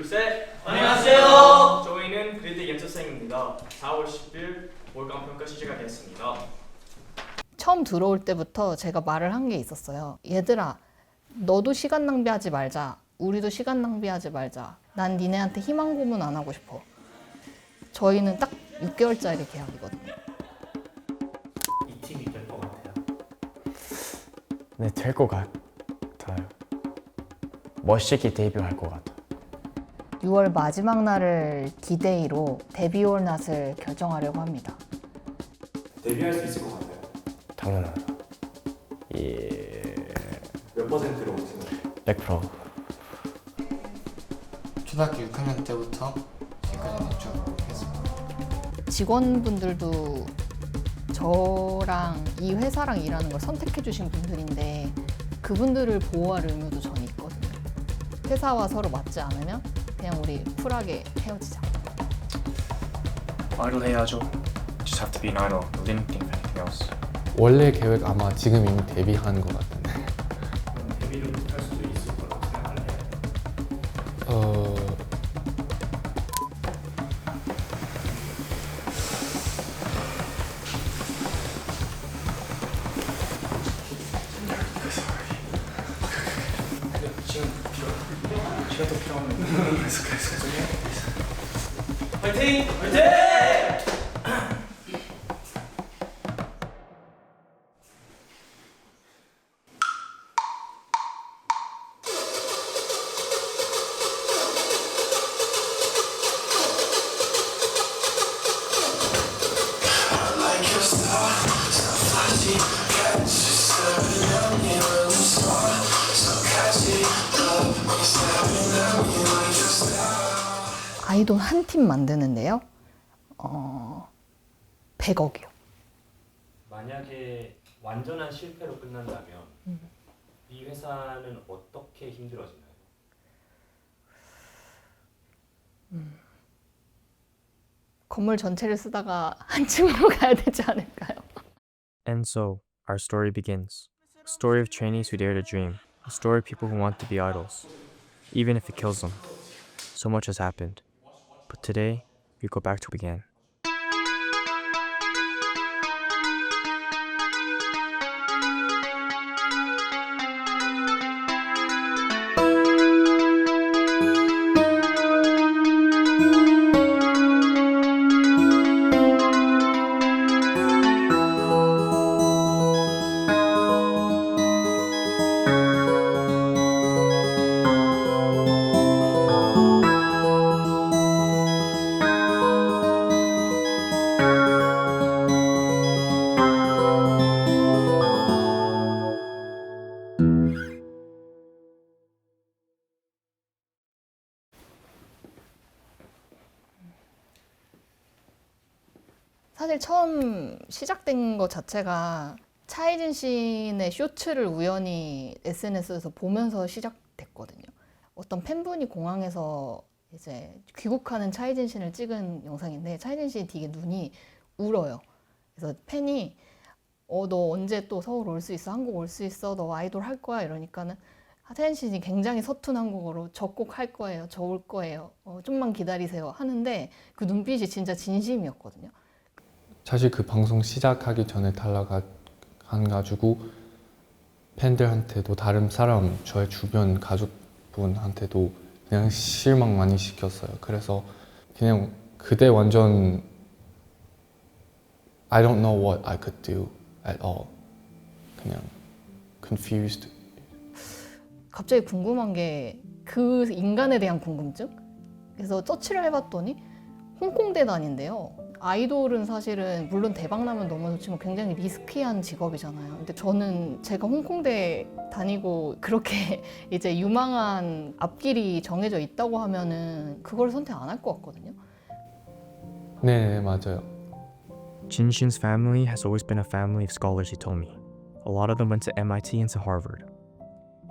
셋. 안녕하세요. 저희는 그리드 연습생입니다. 4월 10일 월간 평가 시작이 됐습니다. 처음 들어올 때부터 제가 말을 한 게 있었어요. 얘들아, 너도 시간 낭비하지 말자. 우리도 시간 낭비하지 말자. 난 니네한테 희망 고문 안 하고 싶어. 저희는 딱 6개월짜리 계약이거든요. 이 팀이 될 것 같아요. 네, 될 것 같아요. 멋있게 데뷔할 것 같아요. 6월 마지막 날을 디데이로 데뷔 올낫을 결정하려고 합니다. 데뷔할 수 있을 것 같아요. 당연하다. 예, 몇 퍼센트로 생각해요? 100%. 초등학교 6학년 때부터 지금까지는 쭉 했습니다. 직원분들도 저랑 이 회사랑 일하는 걸 선택해 주신 분들인데 그분들을 보호할 의무도 저는 있거든요. 회사와 서로 맞지 않으면 그냥 우리 쿨하게 헤어지자. idol 해야죠. Just have to be an idol. We didn't think of anything else. 원래 계획 아마 지금 이미 데뷔한 것 같은데. 데뷔를 할 수도 있을 거라고 생각하는데 지금 시간도 필요합니다. 화이팅! 화이팅! 아이돌 한 팀 만드는데요. 100억이요. 만약에 완전한 실패로 끝난다면 이 회사는 어떻게 힘들어지나요? 건물 전체를 쓰다가 한 층으로 가야 되지 않을까요? And so, our story begins. A story of trainees who dare to dream. A story of people who want to be idols. Even if it kills them. So much has happened. But today, we go back to began. 사실 처음 시작된 것 자체가 차이진 씨의 쇼츠를 우연히 SNS에서 보면서 시작됐거든요. 어떤 팬분이 공항에서 이제 귀국하는 차이진 씨를 찍은 영상인데 차이진 씨 되게 눈이 울어요. 그래서 팬이 너 언제 또 서울 올 수 있어? 한국 올 수 있어? 너 아이돌 할 거야? 이러니까는 차이진 씨 굉장히 서툰 한국어로 저 꼭 할 거예요. 저 올 거예요. 좀만 기다리세요. 하는데 그 눈빛이 진짜 진심이었거든요. 사실 그 방송 시작하기 전에 가지고 팬들한테도 다른 사람, 저의 주변 가족분한테도 그냥 실망 많이 시켰어요. 그래서 그냥 그때 완전 I don't know what I could do at all. 그냥 confused. 갑자기 궁금한 게 그 인간에 대한 궁금증? 그래서 서치를 해봤더니 홍콩대 다닌대요. 아이돌은 사실은 물론 대박 나면 너무 좋지만 굉장히 리스키한 직업이잖아요. 근데 저는 제가 홍콩대 다니고 그렇게 이제 유망한 앞길이 정해져 있다고 하면은 그걸 선택 안 할 것 같거든요. 네, 맞아요. Jinshin's family has always been a family of scholars, he told me. A lot of them went to MIT and to Harvard.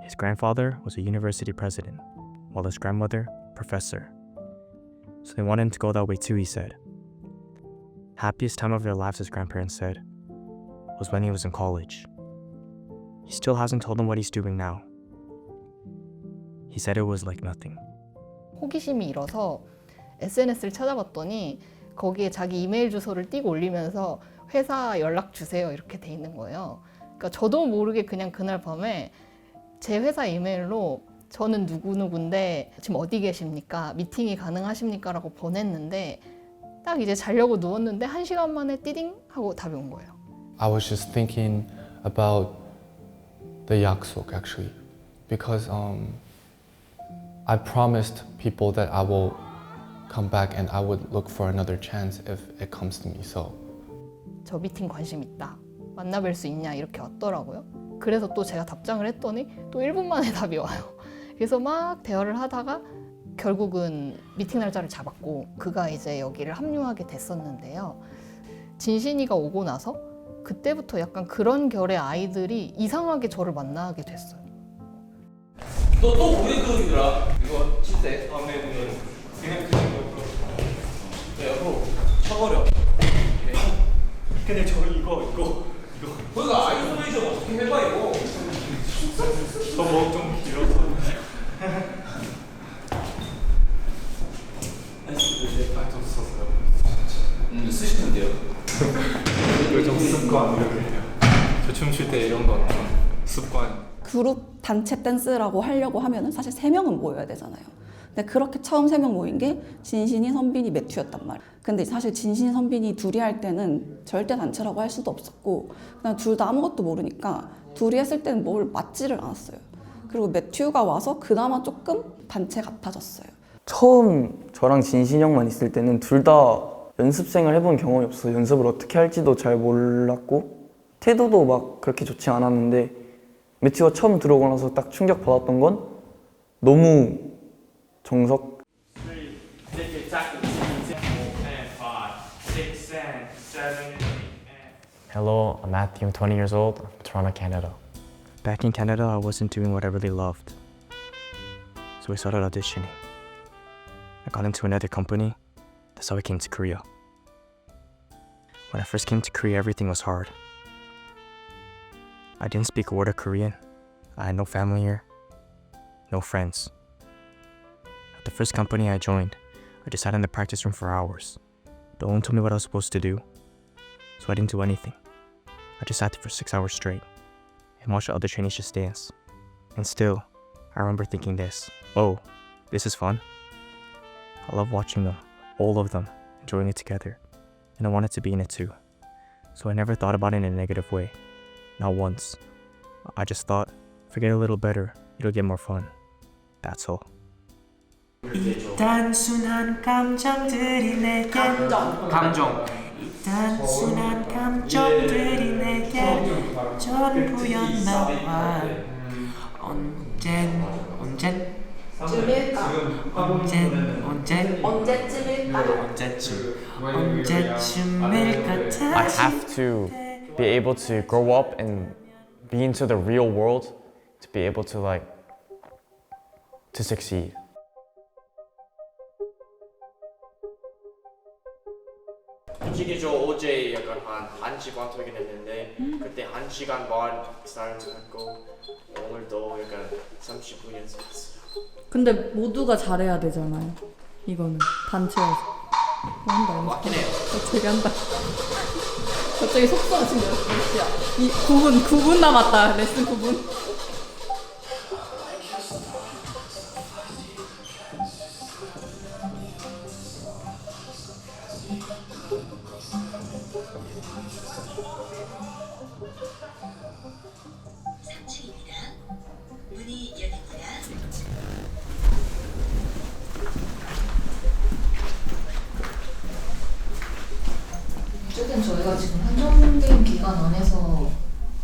His grandfather was a university president, while his grandmother, professor. So they wanted him to go that way too, he said. Happiest time of their lives, his grandparents said, was when he was in college. He still hasn't told them what he's doing now. He said it was like nothing. 호기심이 일어서 SNS를 찾아봤더니 거기에 자기 이메일 주소를 띄고 올리면서 회사 연락 주세요 이렇게 돼 있는 거예요. 그러니까 저도 모르게 그냥 그날 밤에 제 회사 이메일로 저는 누구누구인데 지금 어디 계십니까? 미팅이 가능하십니까? 라고 보냈는데 딱 이제 자려고 누웠는데 1시간 만에 띠딩 하고 답이 온 거예요. I was just thinking about the 약속 actually because I promised people that I will come back and I would look for another chance if it comes to me. So 저 미팅 관심 있다. 만나뵐 수 있냐 이렇게 왔더라고요. 그래서 또 제가 답장을 했더니 또 1분 만에 답이 와요. 그래서 막 대화를 하다가 결국은 미팅 날짜를 잡았고 그가 이제 여기를 합류하게 됐었는데요. 진신이가 오고 나서 그때부터 약간 그런 결의 아이들이 이상하게 저를 만나게 됐어요. 너 또 우리 그룹이더라. 이거 칠대. 아, 네. 그냥 그거. 네, 옆으로 쳐버려. 근데 저 이거. 그러니까 아이솔레이션 어떻게 해봐 이거. 저뭐좀 길어서. 좀 썼어요. 쓰시면 돼요. 이거 좀 습관 이렇게 해요. 저 춤출 때 이런 거 습관. 그룹 단체 댄스라고 하려고 하면은 사실 3명은 모여야 되잖아요. 근데 그렇게 처음 3명 모인 게 진신이, 선빈이, 매튜였단 말이에요. 근데 사실 진신, 선빈이 둘이 할 때는 절대 단체라고 할 수도 없었고 그냥 둘 다 아무것도 모르니까 둘이 했을 때는 뭘 맞지를 않았어요. 그리고 매튜가 와서 그나마 조금 단체 같아졌어요. 처음 저랑 진신이 형만 있을 때는 둘 다 연습생을 해본 경험이 없어서 연습을 어떻게 할지도 잘 몰랐고 태도도 막 그렇게 좋지 않았는데 매튜가 처음 들어오고 나서 딱 충격받았던 건 너무 정석. Hello, I'm Matthew. I'm 20 years old. I'm from Toronto, Canada. Back in Canada, I wasn't doing what I really loved. So I started auditioning. I got into another company. That's how I came to Korea. When I first came to Korea, everything was hard. I didn't speak a word of Korean. I had no family here, no friends. At the first company I joined, I just sat in the practice room for hours. No one told me what I was supposed to do, so I didn't do anything. I just sat there for 6 hours straight and watched the other trainees just dance. And still, I remember thinking this, oh, this is fun. I love watching them, all of them, enjoying it together. And I wanted to be in it too. So I never thought about it in a negative way. Not once. I just thought, forget a little better, it'll get more fun. That's all. 이 단순한 감정들이 내게 감정. 이 단순한 감정들이 내게 전부였나봐. 언제쯤일 같아. I have to be able to grow up and be into the real world to be able to to succeed. 솔직히 저 어제 약간 한 1시간 퇴근했는데 그때 1시간 반 했고 오늘도 약간 30분 연습했어요. 근데 모두가 잘해야 되잖아요. 이거는 단체여서. 한다. 맞긴 해요. 되게 한다. 갑자기 속도가 지금 몇 시야? 9분 남았다. 레슨 9분. 어쨌든 저희가 지금 한정된 기간 안에서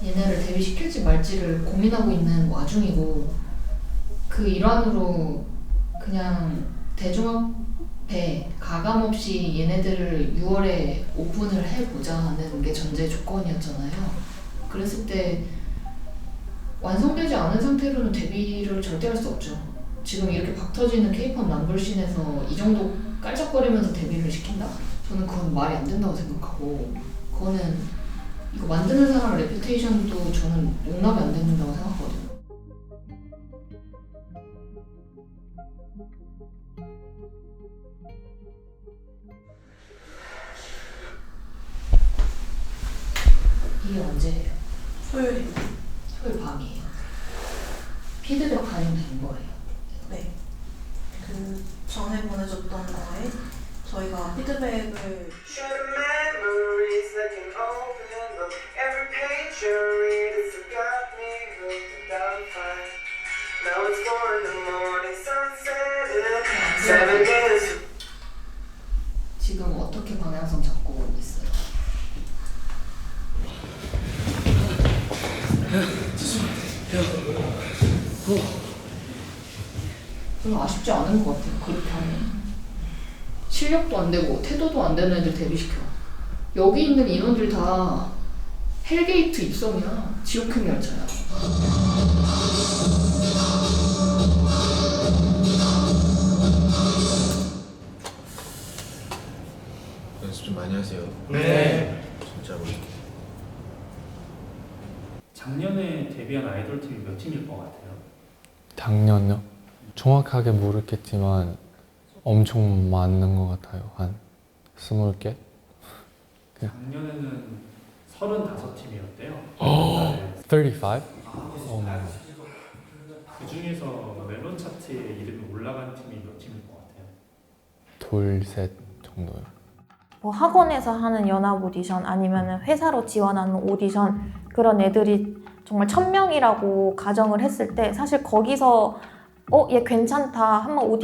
얘네를 데뷔시킬지 말지를 고민하고 있는 와중이고 그 일환으로 그냥 대중 앞에 가감없이 얘네들을 6월에 오픈을 해보자는 게 전제 조건이었잖아요. 그랬을 때 완성되지 않은 상태로는 데뷔를 절대 할 수 없죠. 지금 이렇게 박터지는 K-POP 남불씬에서 이 정도 깔짝거리면서 데뷔를 시킨다? 저는 그건 말이 안 된다고 생각하고 그거는 이거 만드는 사람 레퓨테이션도 저는 용납이 안 된다고 생각하거든요. 토요일입니다. 토요일 밤이에요. 피드백 반영된 거예요. 네. 그 전에 보내줬던 거에 저희가 피드백을 지금 어떻게 방향성 잡고 있어요? 별로 아쉽지 않은 것 같아요. 그렇게 하면 실력도 안 되고 태도도 안 되는 애들 데뷔시켜. 여기 있는 인원들 다 헬게이트 입성이야. 지옥행 열차야. 연습 좀 많이 하세요. 네. 진짜로. 작년에 데뷔한 아이돌 팀이 몇 팀일 것 같아요? 작년요? 정확하게 모르겠지만 엄청 많은 것 같아요. 한 20개? 작년에는 35팀이었대요. 35? 그 중에서 멜론 차트에 이름이 올라간 팀이 몇 팀일 것 같아요? 둘, 셋 정도요. 뭐 학원에서 하는 연합 오디션 아니면 회사로 지원하는 오디션 그런 애들이 정말 1000명이라고 가정을 했을 때 사실 거기서 얘 괜찮다 한번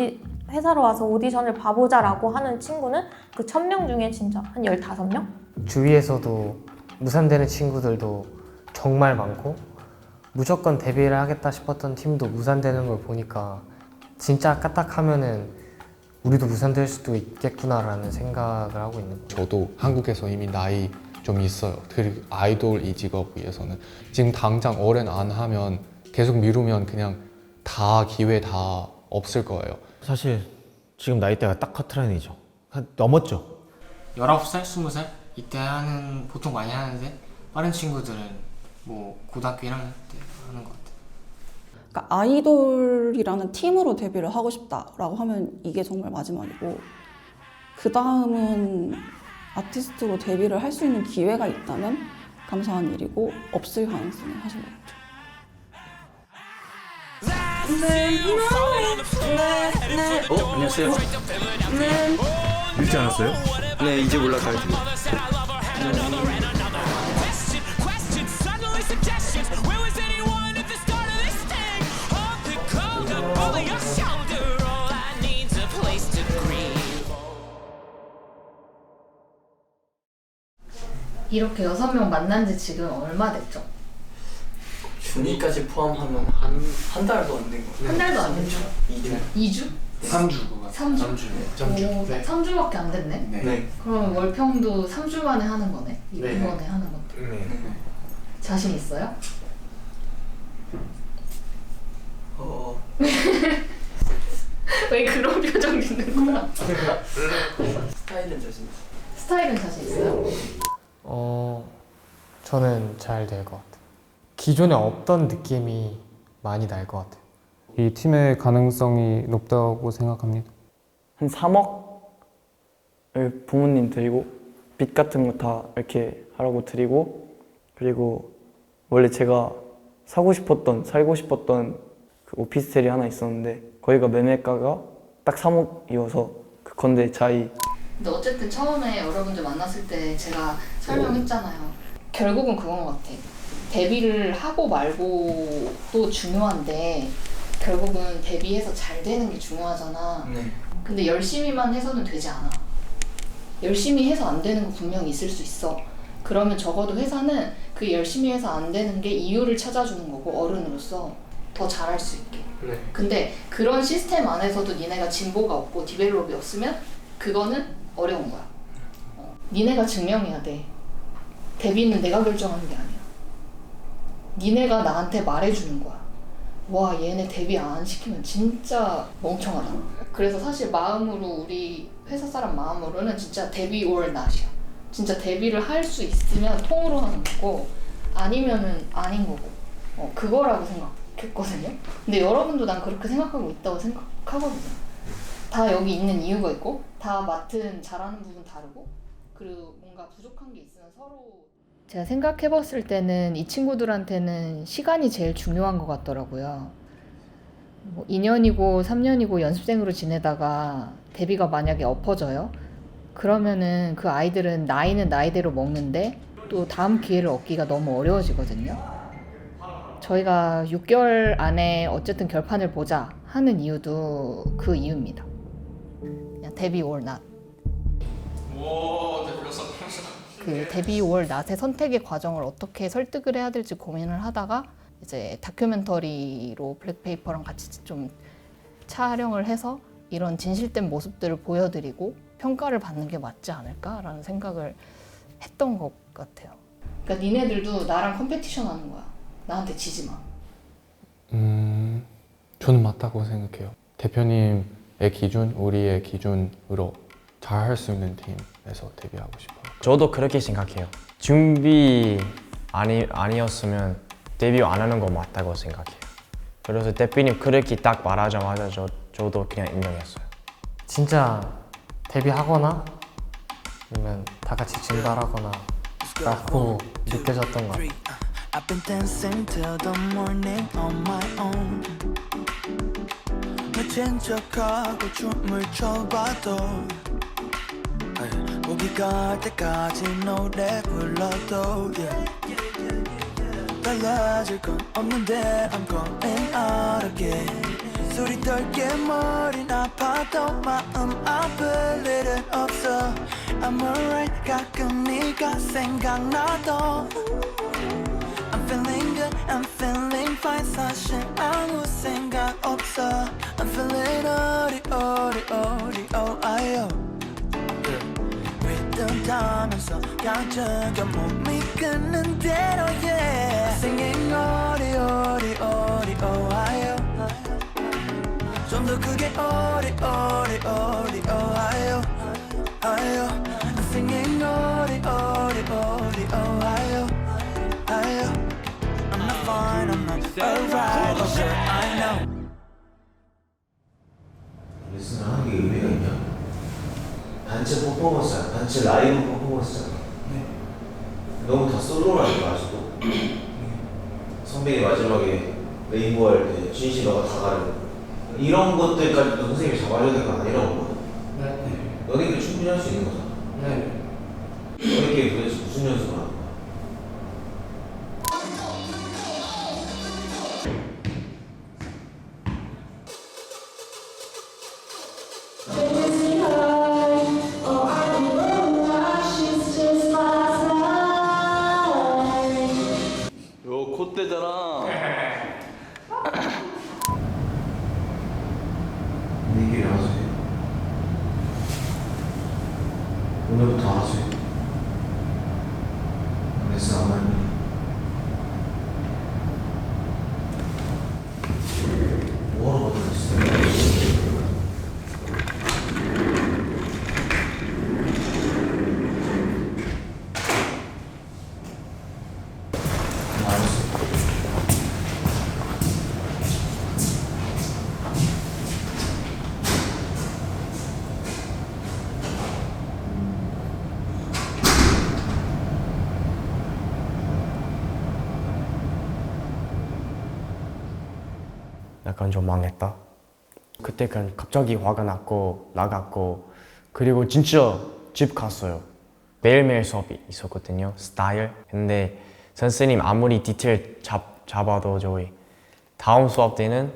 회사로 와서 오디션을 봐보자라고 하는 친구는 그 1000명 중에 진짜 한 15명? 주위에서도 무산되는 친구들도 정말 많고 무조건 데뷔를 하겠다 싶었던 팀도 무산되는 걸 보니까 진짜 까딱하면은 우리도 무산될 수도 있겠구나라는 생각을 하고 있는 거예요. 저도 한국에서 이미 나이 좀 있어요. 그리고 아이돌 이 직업 위해서는 지금 당장 어른 안 하면 계속 미루면 그냥 다 기회 다 없을 거예요. 사실 지금 나이대가 딱 커트라인이죠. 넘었죠. 19살, 20살 이때 하는 보통 많이 하는데 빠른 친구들은 뭐 고등학교 1학년 때 하는 것 같아요. 그러니까 아이돌이라는 팀으로 데뷔를 하고 싶다라고 하면 이게 정말 마지막이고 그 다음은 아티스트로 데뷔를 할 수 있는 기회가 있다면 감사한 일이고 없을 가능성이 사실 없죠. 안녕하세요. 읽지 않았어요? 네, 이제 올라가야 돼요. 이렇게 6명 만난 지 지금 얼마 됐죠? 준이까지 포함하면 한 달도 안 된 거예요. 한 달도 안 됐죠? 2주? 3주. 3주? 3주밖에 안 됐네? 네. 그럼 월평도 3주 만에 하는 거네? 네. 이번에 하는 것도. 네. 자신 있어요? 왜 그런 표정 짓는 거야? 스타일은 자신 있어요. 스타일은 자신 있어요? 저는 잘 될 것 같아요. 기존에 없던 느낌이 많이 날 것 같아요. 이 팀의 가능성이 높다고 생각합니다. 한 3억을 부모님 드리고 빚 같은 거 다 이렇게 하라고 드리고 그리고 원래 제가 살고 싶었던 그 오피스텔이 하나 있었는데 거기가 매매가가 딱 3억이어서 그 건대 자이. 근데 어쨌든 처음에 여러분들 만났을 때 제가 설명했잖아요. 결국은 그건 것 같아. 데뷔를 하고 말고도 중요한데 결국은 데뷔해서 잘 되는 게 중요하잖아. 네. 근데 열심히만 해서는 되지 않아. 열심히 해서 안 되는 거 분명히 있을 수 있어. 그러면 적어도 회사는 그 열심히 해서 안 되는 게 이유를 찾아주는 거고 어른으로서 더 잘할 수 있게. 네. 근데 그런 시스템 안에서도 니네가 진보가 없고 디벨롭이 없으면 그거는 어려운 거야. 니네가 증명해야 돼. 데뷔는 내가 결정하는 게 아니야. 니네가 나한테 말해주는 거야. 와, 얘네 데뷔 안 시키면 진짜 멍청하다. 그래서 사실 마음으로 우리 회사 사람 마음으로는 진짜 데뷔 or not이야. 진짜 데뷔를 할 수 있으면 통으로 하는 거고 아니면은 아닌 거고 그거라고 생각했거든요. 근데 여러분도 난 그렇게 생각하고 있다고 생각하거든요. 다 여기 있는 이유가 있고 다 맡은 잘하는 부분 다르고 그리고 뭔가 부족한 게 있으면 서로 제가 생각해봤을 때는 이 친구들한테는 시간이 제일 중요한 것 같더라고요. 뭐 2년이고 3년이고 연습생으로 지내다가 데뷔가 만약에 엎어져요? 그러면은 그 아이들은 나이는 나이대로 먹는데 또 다음 기회를 얻기가 너무 어려워지거든요. 저희가 6개월 안에 어쨌든 결판을 보자 하는 이유도 그 이유입니다. 그냥 데뷔 or not. 그 데뷔 or not의 선택의 과정을 어떻게 설득을 해야 될지 고민을 하다가 이제 다큐멘터리로 블랙페이퍼랑 같이 좀 촬영을 해서 이런 진실된 모습들을 보여드리고 평가를 받는 게 맞지 않을까라는 생각을 했던 것 같아요. 그러니까 니네들도 나랑 컴페티션 하는 거야. 나한테 지지 마. 저는 맞다고 생각해요. 대표님의 기준, 우리의 기준으로 잘 할 수 있는 팀에서 데뷔하고 싶어요. 저도 그렇게 생각해요. 준비 아니었으면 데뷔 안 하는 거 맞다고 생각해요. 그래서 대표님 그렇게 딱 말하자마자 저도 그냥 인정했어요. 진짜 데뷔하거나 아니면 다 같이 증발하거나 라고 느껴졌던 것 같아요. I've been dancing till the morning on my own. 미친 척하고 춤을 춰봐도 목이 갈 때까지 노래 불러도 달라질 건 없는데 I'm going out again. 소리 떨게 머린 아파도 마음 아플 일은 없어 I'm alright. 가끔 네가 생각나도 I'm feeling good, I'm feeling fine. 사실 아무 생각 없어 I'm feeling 어리 리듬 타면서 감정과 몸이 끄는 대로 yeah Singing 어리 좀 더 크게 어리 I'm singing 어리 I'm not fine, I'm not alright, but sure I know. 레슨을 하는 게 의미가 있냐? 단체 퍼포먼스야. 단체 라이브 퍼포먼스잖아. 너무 다 솔로라니까 아직도. 선배님 마지막에 레인보우 할 때 진시 너가 다 가려. 이런 것들까지도 선생님이 잡아줘야 될 거 아니라고 보거든. 너네끼리 충분히 할 수 있는 거잖아. 너네끼리 도대체 무슨 연습을 하는 거야? 요 콧대잖아. 너네끼리 알아서 해. 오늘부터 알아서 해. 레슨 안 할 거야. 뭐하러 받았어? 약간 좀 망했다. 그때 그냥 갑자기 화가 났고 나갔고 그리고 진짜 집 갔어요. 매일매일 수업이 있었거든요. 스타일. 근데 선생님 아무리 디테일 잡아도 저희 다음 수업 때는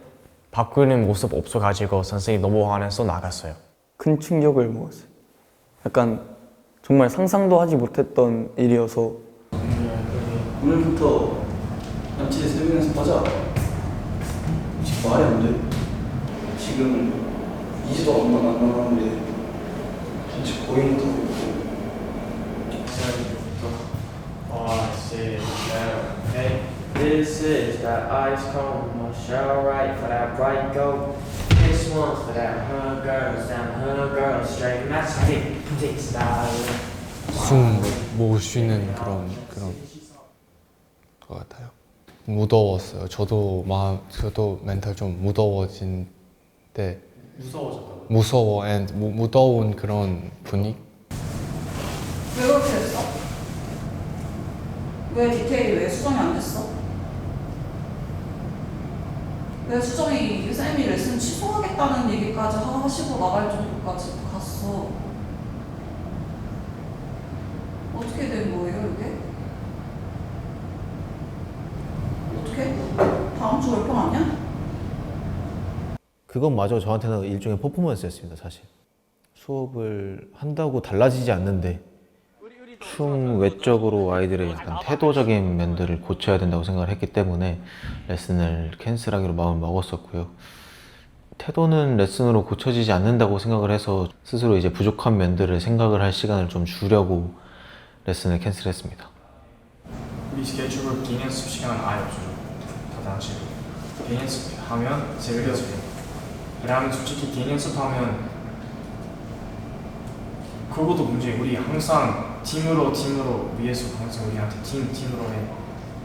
바꾸는 모습 없어가지고 선생님 너무 화내서 나갔어요. 큰 충격을 먹었어요. 약간 정말 상상도 하지 못했던 일이어서 오늘부터 남친이 새벽 연습하자. 지금 말이 안 돼. 지금 20억 얼마 안 남았는데 전체 거의 못하고 있고. 5, 6, 7, 8. This is that ice cold, no show right for that bright gold. This one's for that hood girls, down hood girls, straight matchstick, tick style. 숨 못 쉬는 그런 것 같아요. 무더웠어요. 저도 멘탈 좀 무더워진 때 무서워졌다고? 무서워 and 무더운 그런 분위기. 왜 그렇게 했어? 왜 디테일이 왜 수정이 안 됐어? 왜 수정이 쌤이 레슨 취소하겠다는 얘기까지 하시고 나갈 정도까지 갔어? 어떻게 된 거예요 이게? 어떻게? 다음 주 월평 아니야? 그건 마저 저한테는 일종의 퍼포먼스였습니다, 사실. 수업을 한다고 달라지지 않는데 춤 외적으로 아이들의 약간 태도적인 면들을 고쳐야 된다고 생각을 했기 때문에 레슨을 캔슬하기로 마음을 먹었었고요. 태도는 레슨으로 고쳐지지 않는다고 생각을 해서 스스로 이제 부족한 면들을 생각을 할 시간을 좀 주려고 레슨을 캔슬했습니다. 우리 스케줄을 개인 연습 시간은 아예 없어요. 다 단체로. 개인 연습하면 즐겨져요. 왜냐하면 솔직히 개인 연습하면 그것도 문제예요. 우리 항상 팀으로 위해서 항상 우리한테 팀으로 해.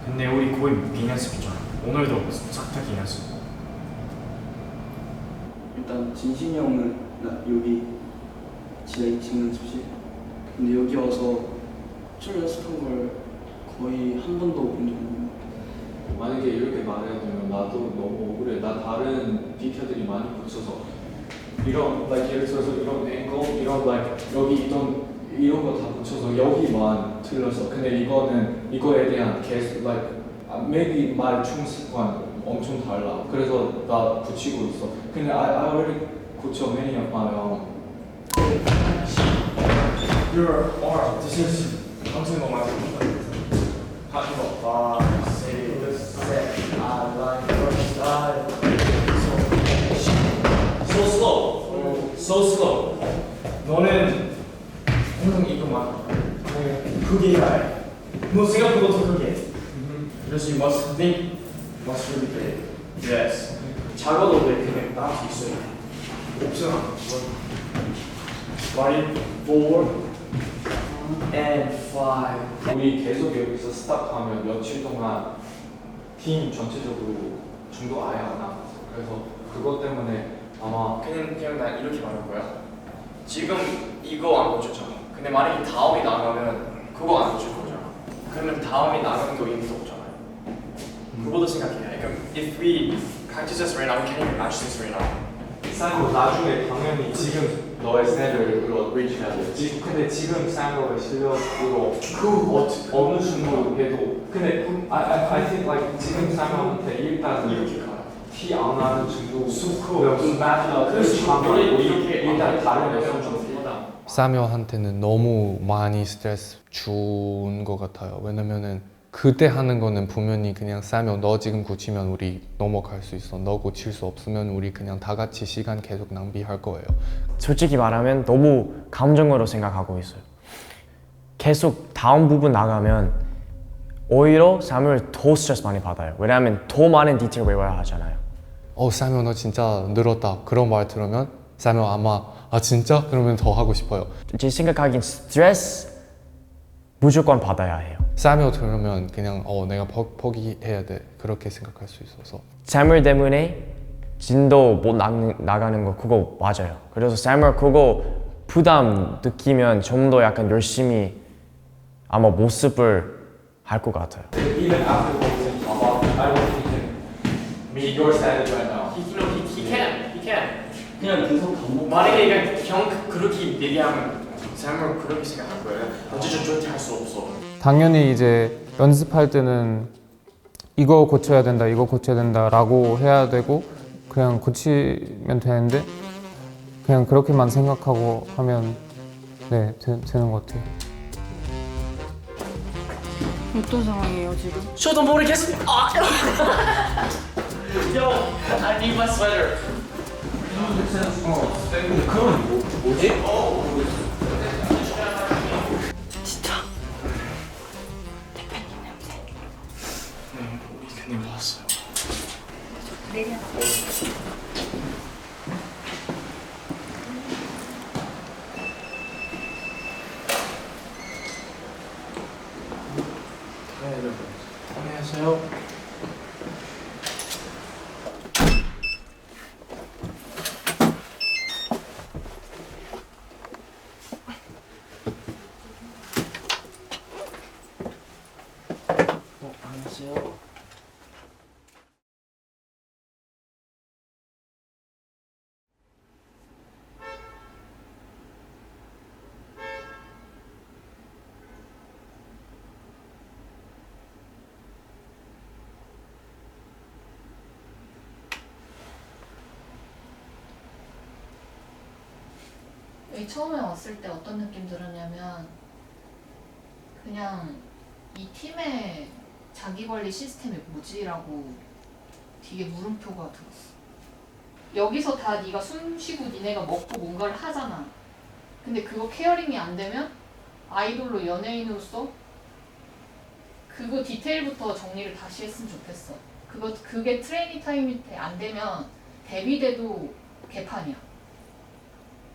근데 우리 거의 개인 연습이잖아. 오늘도 싹 다 개인 연습. 일단 진신이 형은 여기 지하 2층 연습실. 근데 여기 와서 춤 연습한 걸 거의 한 번도 본 적이 없는 것 같아요. 만약에 이렇게 말해야 되면 나도 너무 억울해. 나 다른 디테일들이 많이 붙여서 이런 like 예를 들어서 이런 앵글, 이런 like 여기 있던 이런 거 다 붙여서 여기만 틀려서 근데 이거는 이거에 대한 계속 like maybe 말 춤 습관 엄청 달라. 그래서 나 붙이고 있어. 근데 I already 고쳐 many of my Your arm. This is something on my 하는 거. 5, 6, 7, I like your style. So slow. So slow. 너는 항상 이거만 크게 해. 너 생각보다 더 크게. 그래서 you must think, must really big. Yes. 작아도 돼. 그냥 나올 수 있어요. 없잖아. Body forward. and 5. 우리 계속 여기서 스탑하면 며칠 동안 팀 전체적으로 중도 아예 안 나갔어. 그래서 그것 때문에 아마 그냥 난 이렇게 말할 거야. 지금 이거 안 고쳤잖아. 근데 만약에 다음이 나가면 그거 안 고칠 거잖아. 그러면 다음이 나가는 거 의미도 없잖아요. 그것도 생각해야 해. 그럼 if we practice this right now, we can't even match this right now. 쌤도 나중에 당연히 지금 너의 스탠더드로 리치해야 돼. 근데 지금 쌤의 실력으로 어느 정도 해도 근데 I think like 지금 쌤한테 일단 이렇게 가. 티 안 나는 정도 일단 다른 여성 좀 사묘한테는 너무 많이 스트레스 준 것 같아요. 왜냐면은 그때 하는 거는 분명히 그냥 사묘 너 지금 고치면 우리 넘어갈 수 있어. 너 고칠 수 없으면 우리 그냥 다 같이 시간 계속 낭비할 거예요. 솔직히 말하면 너무 감정으로 생각하고 있어요. 계속 다음 부분 나가면 오히려 사묘를 더 스트레스 많이 받아요. 왜냐하면 더 많은 디테일 외워야 하잖아요. 사묘 너 진짜 늘었다. 그런 말 들으면 사묘 아마 아 진짜? 그러면 더 하고 싶어요. 제 생각하기엔 스트레스 무조건 받아야 해요. 사묘 들으면 그냥 내가 포기해야 돼. 그렇게 생각할 수 있어서. 사묘 때문에 진도 못 나가는 거 그거 맞아요. 그래서 사묘 그거 부담 느끼면 좀 더 약간 열심히 아마 모습을 할 것 같아요. Even after watching Baba, I don't think he can meet your standard right now. He can. 그냥 계속 반복. 만약에 형 그렇게 얘기하면 삶을 그렇게 생각할 거예요. 어쨌든 저렇게 할 수 없어. 당연히 이제 연습할 때는 이거 고쳐야 된다, 이거 고쳐야 된다라고 해야 되고 그냥 고치면 되는데 그냥 그렇게만 생각하고 하면 네 되는 것 같아요. 어떤 상황이에요 지금? 저도 모르겠어요. Yo, I need my sweater. 그건 뭐지? 진짜. 대표님 냄새. 대표님 왔어요. 내려. 안녕하세요. 여기 처음에 왔을 때 어떤 느낌 들었냐면 그냥 이 팀의 자기관리 시스템이 뭐지라고 되게 물음표가 들었어. 여기서 다 네가 숨 쉬고 니네가 먹고 뭔가를 하잖아. 근데 그거 케어링이 안 되면 아이돌로 연예인으로서 그거 디테일부터 정리를 다시 했으면 좋겠어. 그게 트레이닝 타임이 안 되면 데뷔 때도 개판이야.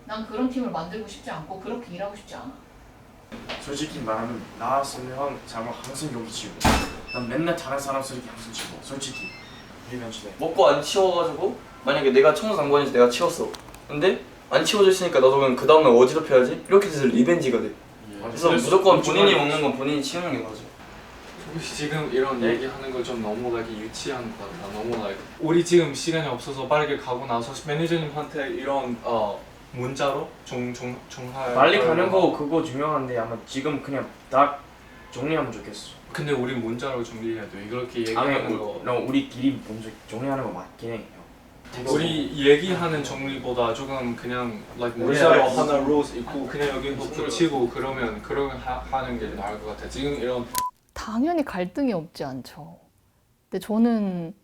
난 그런 팀을 만들고 싶지 않고 그렇게 일하고 싶지 않아. 솔직히 말하면 나왔으면 잘못 항상 여기 치고 난 맨날 다른 사람 쓰레기 항상 치고 솔직히 먹고 안 치워가지고 만약에 내가 청소장관에서 내가 치웠어. 근데 안 치워져 있으니까 나도 그냥 그 다음날 어지럽혀야지. 이렇게 돼서 리벤지가 돼. 그래서 무조건 본인이 먹는 건 본인이 치우는 게 맞아. 지금 이런 얘기하는 거 좀 너무 유치한 것 같아. 너무 우리 지금 시간이 없어서 빠르게 가고 나서 매니저님한테 이런 문자로 정할 빨리 가는 거 그거 중요한데 아마 지금 그냥 딱 정리하면 좋겠어. 근데 우리 문자로 정리해야 돼. 이렇게 얘기하는 거 우리끼리 먼저 정리하는 거 맞긴 해. 우리 얘기하는 정리보다 조금 그냥 문자로 하나 rules 있고 그냥 여기 붙이고 그러면 하는 게 나을 것 같아. 지금 이런 당연히 갈등이 없지 않죠. 근데 저는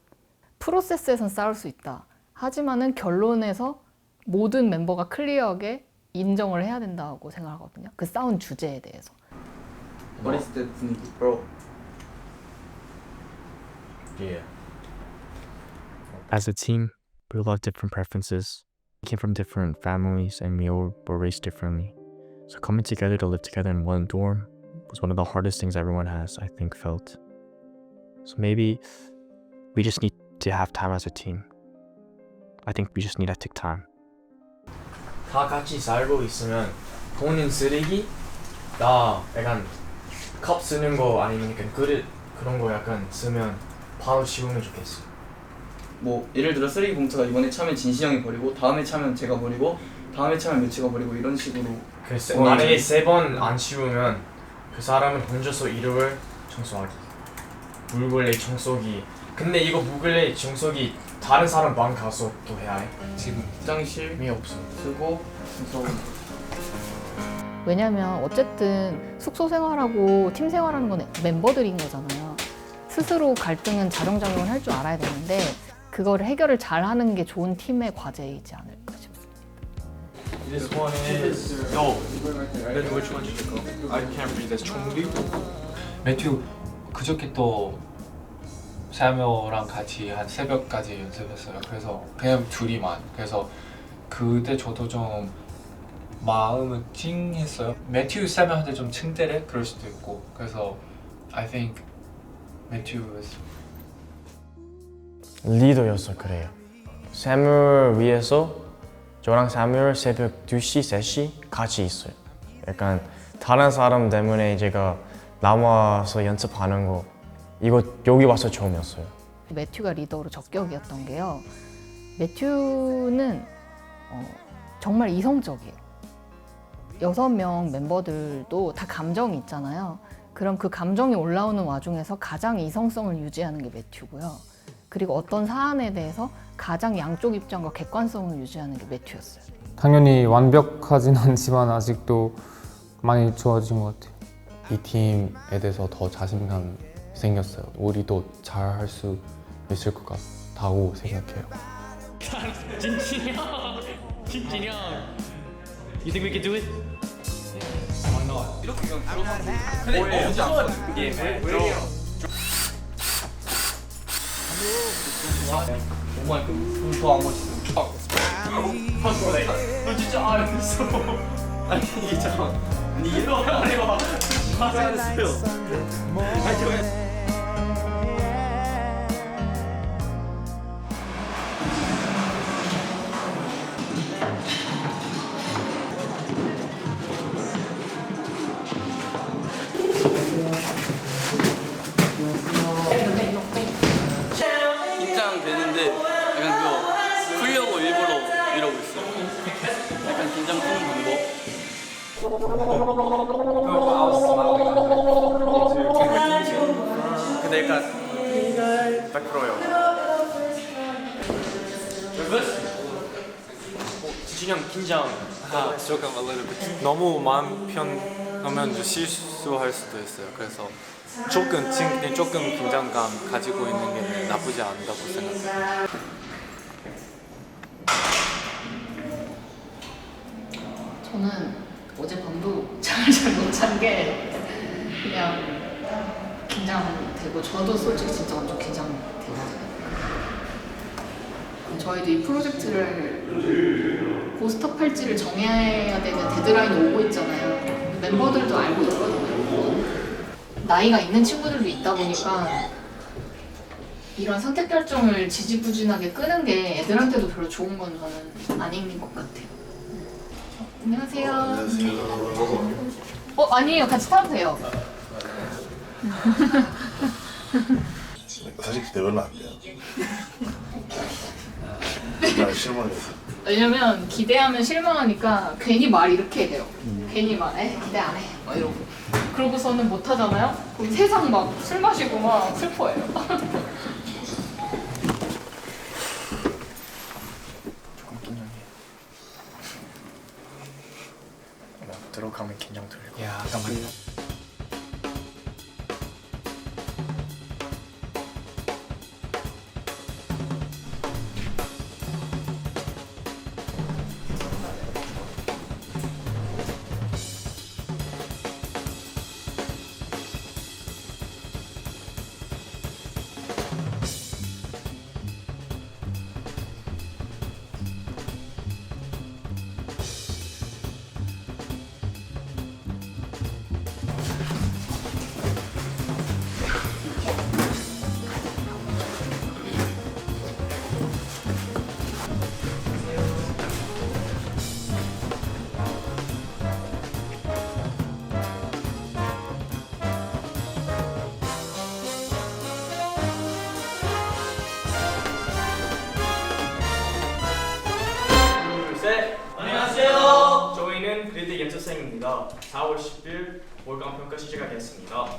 프로세스에선 싸울 수 있다. 하지만은 결론에서 모든 멤버가 클리어하게 인정을 해야 된다고 생각하거든요. 그 싸운 주제에 대해서. What is that, bro? Yeah. As a team, we all have different preferences. We came from different families and we all were raised differently. So coming together to live together in one dorm was one of the hardest things everyone has, I think, felt. So maybe we just need to have time as a team. I think we just need to take time. 다 같이 살고 있으면 본인 쓰레기 나 약간 컵 쓰는 거 아니면 약간 그릇 그런 거 약간 쓰면 바로 치우면 좋겠어. 뭐 예를 들어 쓰레기 봉투가 이번에 차면 진시 형이 버리고 다음에 차면 제가 버리고 다음에 차면 매치가 버리고 이런 식으로. 만약에 3번 안 치우면 그 사람은 혼자서 일요일 청소하기, 물걸레 청소기. 근데 이거 물걸레 청소기 다른 사람 방 가서 또 해야 해. 지금 화장실이 없어. 쓰고 청소. 왜냐면 어쨌든 숙소 생활하고 팀 생활하는 건 멤버들인 거잖아요. 스스로 갈등은 자정작용을 할 줄 알아야 되는데 그거를 해결을 잘하는 게 좋은 팀의 과제이지 않을까 싶습니다. This one is no. Then which one should you go? I can't read this. 총리. 매튜 그저께 또 사묘랑 같이 한 새벽까지 연습했어요. 그래서 그냥 둘이만. 그래서 그때 저도 좀 마음을 찡했어요. 매튜 사묘한테 좀 츤데레 그럴 수도 있고. 그래서 I think 매튜 is 리더였어. 그래요. 사무엘 위해서 저랑 사무엘 새벽 2시, 3시 같이 있어요. 약간 다른 사람 때문에 제가 남아서 연습하는 거 이거 여기 와서 처음이었어요. 매튜가 리더로 적격이었던 게요. 매튜는 정말 이성적이에요. 6명 멤버들도 다 감정이 있잖아요. 그럼 그 감정이 올라오는 와중에서 가장 이성성을 유지하는 게 매튜고요. 그리고 어떤 사안에 대해서 가장 양쪽 입장과 객관성을 유지하는 게 매튜였어요. 당연히 완벽하진 않지만 아직도 많이 좋아진 것 같아요. 이 팀에 대해서 더 자신감 생겼어요. 우리도 잘 할 수 있을 것 같다고 생각해요. 진진이 형! 진진이 형! You think we can do it? Why not? 이렇게 그냥 들어가고 근데 너무 안 예, 정말 더안 멋있어. 너 진짜 안 했어. 아니 이게 잠깐. 아니 이거 해봐. 긴장되는데 약간 그거 풀려고 일부러 이러고 있어. 약간 긴장 푸는 방법. 근데 약간 100%요. 진영 긴장. 조금 a little bit. 너무 마음 편하면 실수할 수도 있어요. 그래서 조금 긴장감 가지고 있는 게 나쁘지 않다고 생각해요. 저는 어젯밤도 잠을 잘 못 잔 게 그냥 긴장되고 저도 솔직히 진짜 엄청 긴장되거든요. 저희도 이 프로젝트를 고스톱할지를 정해야 되는 데드라인이 오고 있잖아요. 멤버들도 알고 있거든요. 나이가 있는 친구들도 있다 보니까 이런 선택 결정을 지지부진하게 끄는 게 애들한테도 별로 좋은 건 저는 아닌 것 같아요. 안녕하세요. 아니에요. 같이 타도 돼요. 사실 기대별로 안 돼요. 나 실망했어. 왜냐면 기대하면 실망하니까 괜히 말 이렇게 해요. 괜히 막 기대 안 해. 막 이러고. 그러고서는 못 하잖아요. 그럼 세상 막 술 마시고 막 슬퍼해요. 들어가면 긴장 풀리고. 야, 잠깐만요. 안녕하세요. 저희는 그리드 연습생입니다. 4월 10일 월간 평가 시작하겠습니다.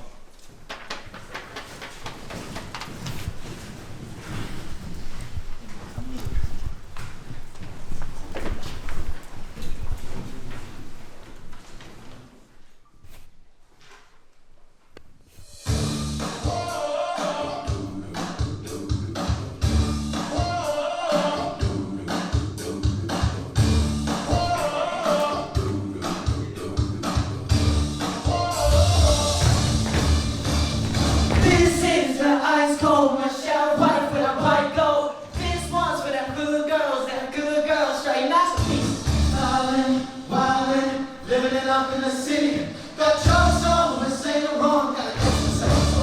Up in the city, got trouble, so we're saying it wrong. Gotta get some sense.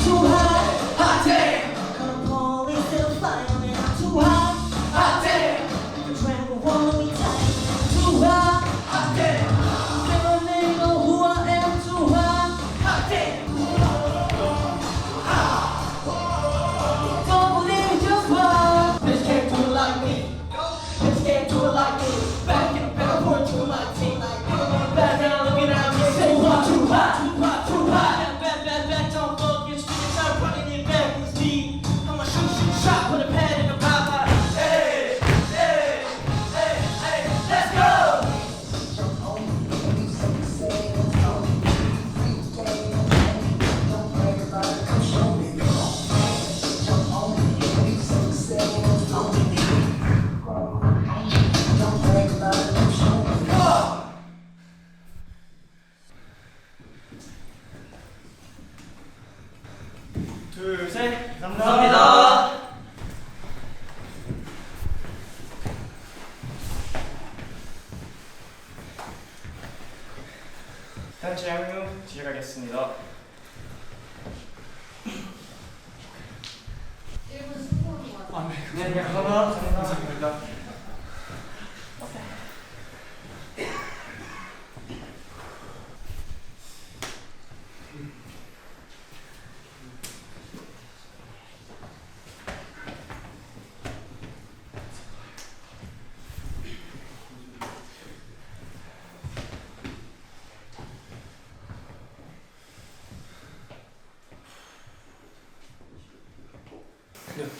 Too hot, hot damn. The police still flying. Too hot, hot damn. The train will hold me tight. Too hot, hot damn. Still they know who I am. Too hot, hot damn. Don't believe just what. Bitch can't do it like me. Bitch can't do it like me. Back in the back, point to my team like me. Back down, looking at me, say too hot, too hot, too hot. Back, don't fuck your street, start running your back with speed. I'ma shoot, shot, put a pad in the pop. Hey, hey, hey, hey, let's go. 둘, 셋. 감사합니다. 단체 양육 시작하겠습니다. 1분 승부하는 거 같아요. 네, 감사합니다.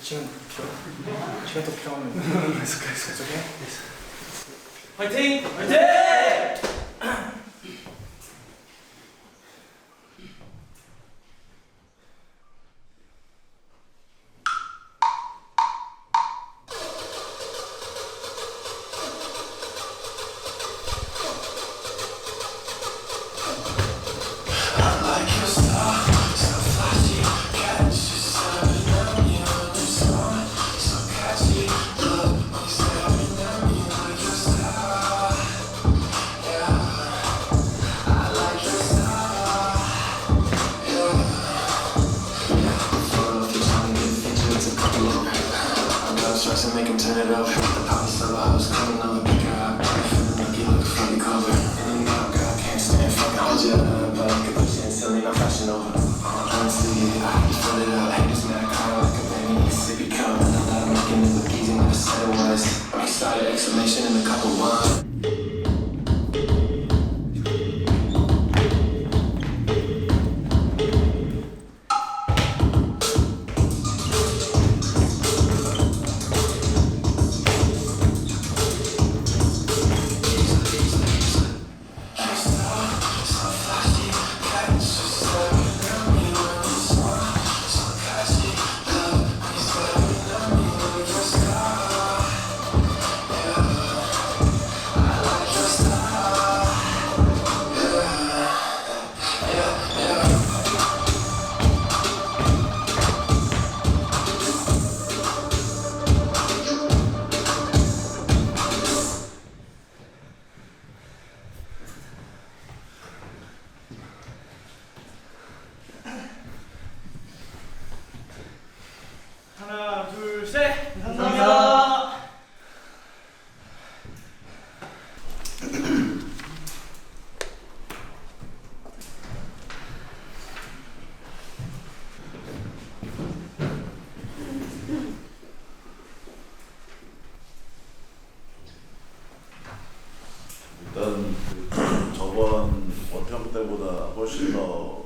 지금 더 필요하면 계속해? 화이팅! 화이팅! And make him turn it up. The party solo house coming over, pick her up. Feeling lucky, look from the cover. And you know, girl, can't stand fucking hold you up. But I can put you in silly, not fashion over. Honestly, I just fill it up. Haters mad, cry like a baby, Mississippi cup. And a lot of making it look easy when I said it was. I'm excited, exclamation and a couple one. 하나, 둘, 셋. 감사합니다. 일단 저번 원평 때보다 훨씬 더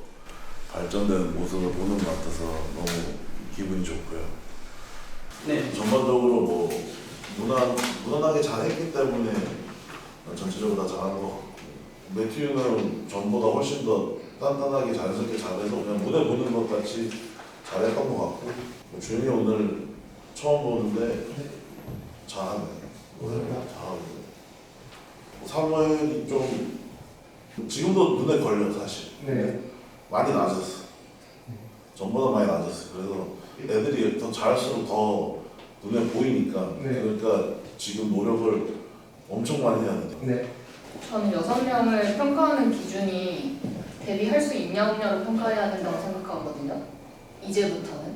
발전된 모습을 보는 것 같아서 너무 기분이 좋고요. 네. 전반적으로 뭐 무난하게 잘했기 때문에 전체적으로 다 잘한 것 같고, 매튜는 전보다 훨씬 더 단단하게 자연스럽게 잘해서 그냥 무대 보는 것 같이 잘했던 것 같고, 주영이 오늘 처음 보는데 잘하네. 오늘 잘하고. 사무엘이 좀 지금도 눈에 걸려 사실. 네. 많이 낮았어. 전보다 많이 낮았어. 그래서 애들이 더 잘할수록 더 눈에 보이니까. 네. 그러니까 지금 노력을 엄청 많이 해야 돼. 네. 저는 6명을 평가하는 기준이 데뷔할 수 있냐 없냐로 평가해야 된다고 생각하거든요. 이제부터는.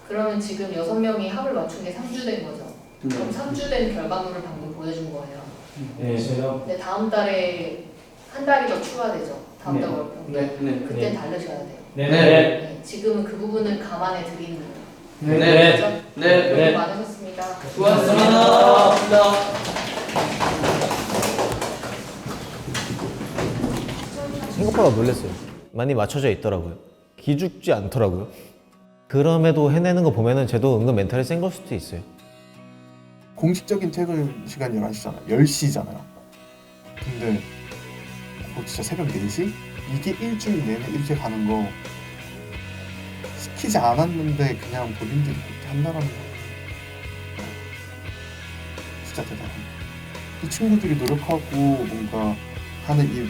그러면 지금 6명이 합을 맞춘 게 3주 된 거죠. 그럼 3주 된 결과물을 방금 보여준 거예요. 네, 제가. 네, 다음 달에 한 달이 더 추가되죠. 다음 달 네. 월평. 네, 네. 그땐 네. 다르셔야 돼요. 네. 네. 지금은 그 부분을 감안해 드리는 거예요. 네. 네. 그렇죠? 네. 네. 수고 많으셨습니다. 수고하셨습니다. 생각보다 놀랐어요. 많이 맞춰져 있더라고요. 기죽지 않더라고요. 그럼에도 해내는 거 보면은 쟤도 은근 멘탈이 센 걸 수도 있어요. 공식적인 퇴근 시간이 11시잖아요. 10시잖아요. 근데 뭐 진짜 새벽 4시? 이게 일주일 내내 이렇게 가는 거 시키지 않았는데 그냥 본인들이 그렇게 한다는 거 진짜 대단합니다. 이 친구들이 노력하고 뭔가 하는 이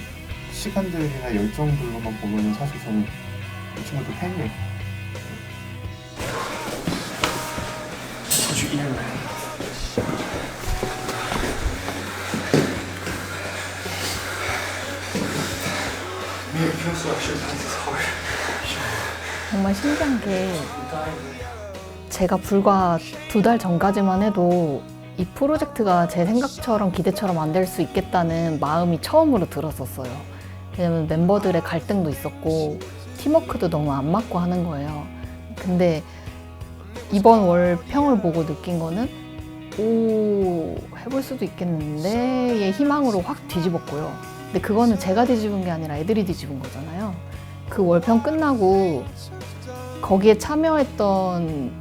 시간들이나 열정들로만 보면은 사실 저는 이 친구들 팬이에요. 정말 신기한 게 제가 불과 2달 전까지만 해도 이 프로젝트가 제 생각처럼 기대처럼 안 될 수 있겠다는 마음이 처음으로 들었었어요. 왜냐면 멤버들의 갈등도 있었고 팀워크도 너무 안 맞고 하는 거예요. 근데 이번 월평을 보고 느낀 거는 오, 해볼 수도 있겠는데의 희망으로 확 뒤집었고요. 근데 그거는 제가 뒤집은 게 아니라 애들이 뒤집은 거잖아요. 그 월평 끝나고 거기에 참여했던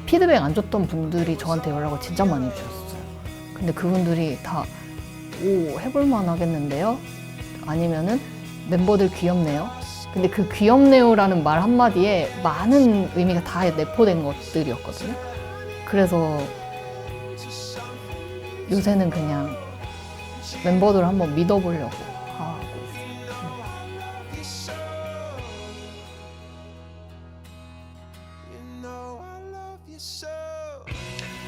피드백 안 줬던 분들이 저한테 연락을 진짜 많이 주셨어요. 근데 그분들이 다 오, 해볼만 하겠는데요? 아니면은 멤버들 귀엽네요. 근데 그 귀엽네요라는 말 한마디에 많은 의미가 다 내포된 것들이었거든요. 그래서 요새는 그냥 멤버들을 한번 믿어보려고 하고 있어요.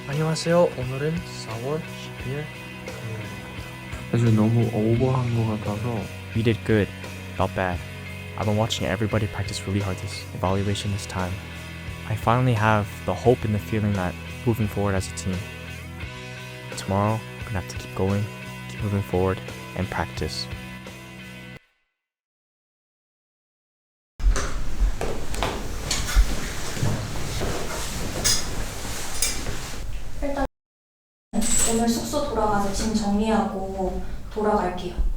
안녕하세요. 오늘은 4월 10일 사실 너무 오버한 것 같아서 We did good, not bad. I've been watching everybody practice really hard this evaluation this time. I finally have the hope and the feeling that moving forward as a team. Tomorrow, I'm gonna have to keep going, keep moving forward, and practice. 일단 오늘 숙소 돌아가서 짐 정리하고 돌아갈게요.